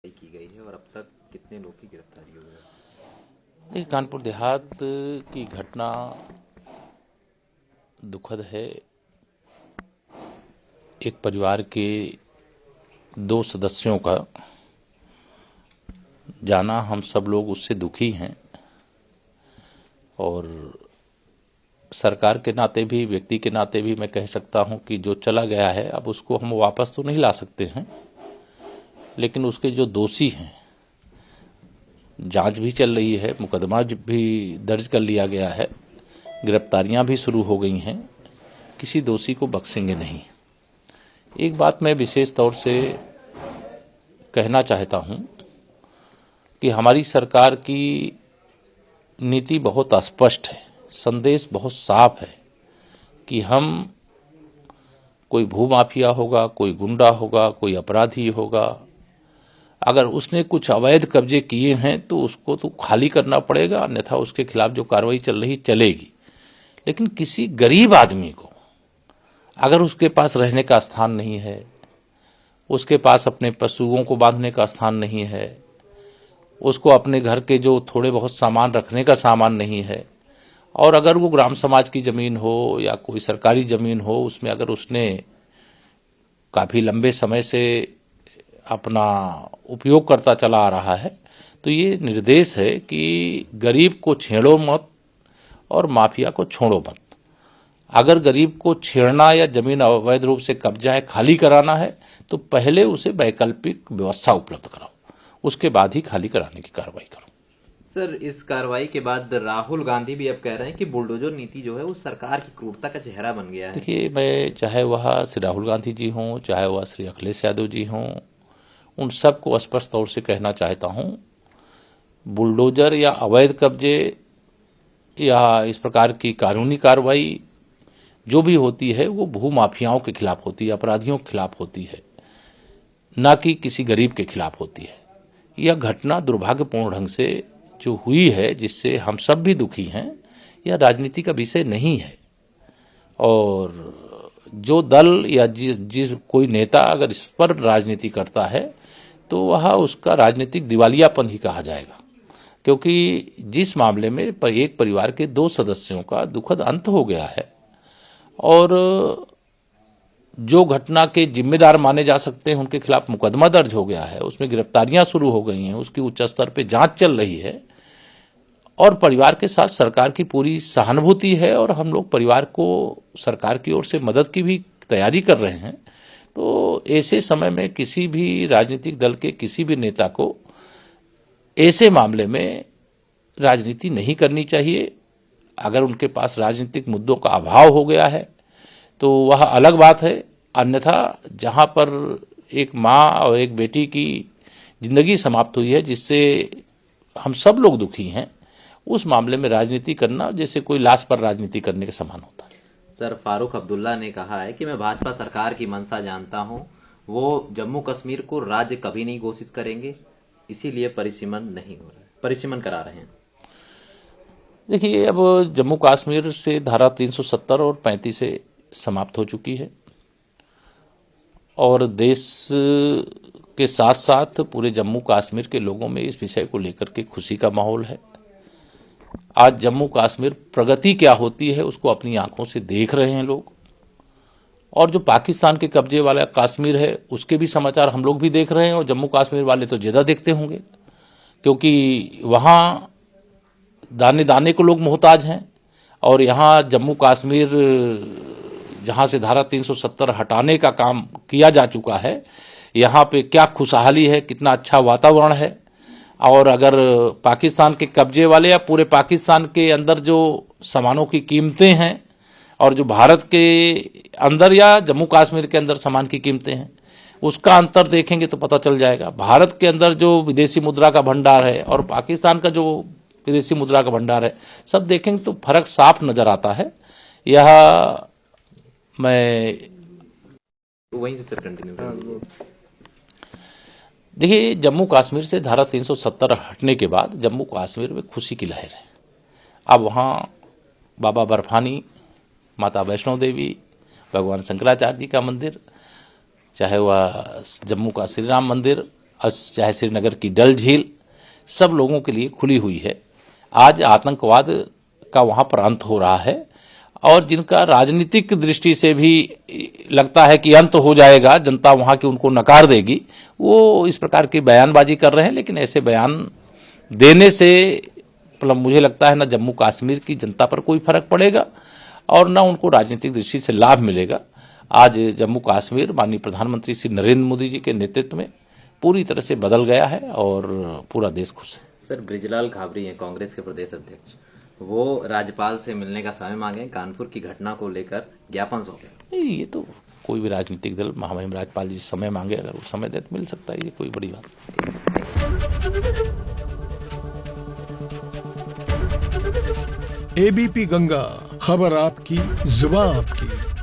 की गई है और अब तक कितने लोग की गिरफ्तारी हुई है? देखिए, कानपुर देहात की घटना दुखद है। एक परिवार के दो सदस्यों का जाना, हम सब लोग उससे दुखी हैं और सरकार के नाते भी, व्यक्ति के नाते भी मैं कह सकता हूं कि जो चला गया है अब उसको हम वापस तो नहीं ला सकते हैं, लेकिन उसके जो दोषी हैं, जांच भी चल रही है, मुकदमा भी दर्ज कर लिया गया है, गिरफ्तारियां भी शुरू हो गई हैं, किसी दोषी को बख्शेंगे नहीं। एक बात मैं विशेष तौर से कहना चाहता हूं कि हमारी सरकार की नीति बहुत स्पष्ट है, संदेश बहुत साफ है कि हम, कोई भूमाफिया होगा, कोई गुंडा होगा, कोई अपराधी होगा, अगर उसने कुछ अवैध कब्जे किए हैं तो उसको तो खाली करना पड़ेगा, अन्यथा उसके खिलाफ जो कार्रवाई चल रही चलेगी। लेकिन किसी गरीब आदमी को अगर उसके पास रहने का स्थान नहीं है, उसके पास अपने पशुओं को बांधने का स्थान नहीं है, उसको अपने घर के जो थोड़े बहुत सामान रखने का सामान नहीं है, और अगर वो ग्राम समाज की जमीन हो या कोई सरकारी जमीन हो, उसमें अगर उसने काफी लंबे समय से अपना उपयोग करता चला आ रहा है, तो ये निर्देश है कि गरीब को छेड़ो मत और माफिया को छोड़ो मत। अगर गरीब को छेड़ना या जमीन अवैध रूप से कब्जा है, खाली कराना है, तो पहले उसे वैकल्पिक व्यवस्था उपलब्ध कराओ, उसके बाद ही खाली कराने की कार्रवाई करो। सर, इस कार्रवाई के बाद राहुल गांधी भी अब कह रहे हैं कि बुलडोजर नीति जो है वो सरकार की क्रूरता का चेहरा बन गया है। देखिए, मैं चाहे वह श्री राहुल गांधी जी हों, चाहे वह श्री अखिलेश यादव जी हों, उन सबको स्पष्ट तौर से कहना चाहता हूं, बुलडोजर या अवैध कब्जे या इस प्रकार की कानूनी कार्रवाई जो भी होती है वो भूमाफियाओं के खिलाफ होती है, अपराधियों के खिलाफ होती है, न कि किसी गरीब के खिलाफ होती है। यह घटना दुर्भाग्यपूर्ण ढंग से जो हुई है, जिससे हम सब भी दुखी हैं, यह राजनीति का विषय नहीं है। और जो दल या जिस कोई नेता अगर इस पर राजनीति करता है तो वह उसका राजनीतिक दिवालियापन ही कहा जाएगा, क्योंकि जिस मामले में एक परिवार के दो सदस्यों का दुखद अंत हो गया है और जो घटना के जिम्मेदार माने जा सकते हैं उनके खिलाफ मुकदमा दर्ज हो गया है, उसमें गिरफ्तारियां शुरू हो गई हैं, उसकी उच्च स्तर पर जांच चल रही है और परिवार के साथ सरकार की पूरी सहानुभूति है और हम लोग परिवार को सरकार की ओर से मदद की भी तैयारी कर रहे हैं। तो ऐसे समय में किसी भी राजनीतिक दल के किसी भी नेता को ऐसे मामले में राजनीति नहीं करनी चाहिए। अगर उनके पास राजनीतिक मुद्दों का अभाव हो गया है तो वह अलग बात है, अन्यथा जहां पर एक माँ और एक बेटी की जिंदगी समाप्त हुई है, जिससे हम सब लोग दुखी हैं, उस मामले में राजनीति करना जैसे कोई लाश पर राजनीति करने के समान होता है। सर, फारूक अब्दुल्ला ने कहा है कि मैं भाजपा सरकार की मंशा जानता हूं, वो जम्मू कश्मीर को राज्य कभी नहीं घोषित करेंगे, इसीलिए परिसीमन नहीं हो रहा है, परिसीमन करा रहे हैं। देखिए, अब जम्मू कश्मीर से धारा 370 और 35 से समाप्त हो चुकी है और देश के साथ साथ पूरे जम्मू कश्मीर के लोगों में इस विषय को लेकर के खुशी का माहौल है। आज जम्मू कश्मीर प्रगति क्या होती है उसको अपनी आंखों से देख रहे हैं लोग, और जो पाकिस्तान के कब्जे वाला कश्मीर है उसके भी समाचार हम लोग भी देख रहे हैं, और जम्मू कश्मीर वाले तो ज्यादा देखते होंगे, क्योंकि वहां दाने दाने को लोग मोहताज हैं। और यहां जम्मू कश्मीर जहां से धारा 370 हटाने का काम किया जा चुका है, यहां पे क्या खुशहाली है, कितना अच्छा वातावरण है। और अगर पाकिस्तान के कब्जे वाले या पूरे पाकिस्तान के अंदर जो सामानों की कीमतें हैं और जो भारत के अंदर या जम्मू कश्मीर के अंदर सामान की कीमतें हैं, उसका अंतर देखेंगे तो पता चल जाएगा। भारत के अंदर जो विदेशी मुद्रा का भंडार है और पाकिस्तान का जो विदेशी मुद्रा का भंडार है, सब देखेंगे तो फर्क साफ नजर आता है। यह मैं वहीं से सर कंटिन्यू करेंगे। देखिए, जम्मू कश्मीर से धारा 370 हटने के बाद जम्मू कश्मीर में खुशी की लहर है। अब वहाँ बाबा बर्फानी, माता वैष्णो देवी, भगवान शंकराचार्य जी का मंदिर, चाहे वह जम्मू का श्री राम मंदिर, चाहे श्रीनगर की डल झील, सब लोगों के लिए खुली हुई है। आज आतंकवाद का वहां पर अंत हो रहा है और जिनका राजनीतिक दृष्टि से भी लगता है कि अंत हो जाएगा, जनता वहां की उनको नकार देगी, वो इस प्रकार की बयानबाजी कर रहे हैं। लेकिन ऐसे बयान देने से मतलब मुझे लगता है न जम्मू कश्मीर की जनता पर कोई फर्क पड़ेगा और न उनको राजनीतिक दृष्टि से लाभ मिलेगा। आज जम्मू कश्मीर माननीय प्रधानमंत्री श्री नरेंद्र मोदी जी के नेतृत्व में पूरी तरह से बदल गया है और पूरा देश खुश है। सर, बृजलाल खाबरी हैं कांग्रेस के प्रदेश अध्यक्ष, वो राज्यपाल से मिलने का समय मांगे, कानपुर की घटना को लेकर ज्ञापन सौंपे। नहीं, ये तो कोई भी राजनीतिक दल महामहिम राज्यपाल जी समय मांगे, अगर वो समय दे तो मिल सकता है, ये कोई बड़ी बात नहीं। एबीपी गंगा, खबर आपकी, जुबान आपकी।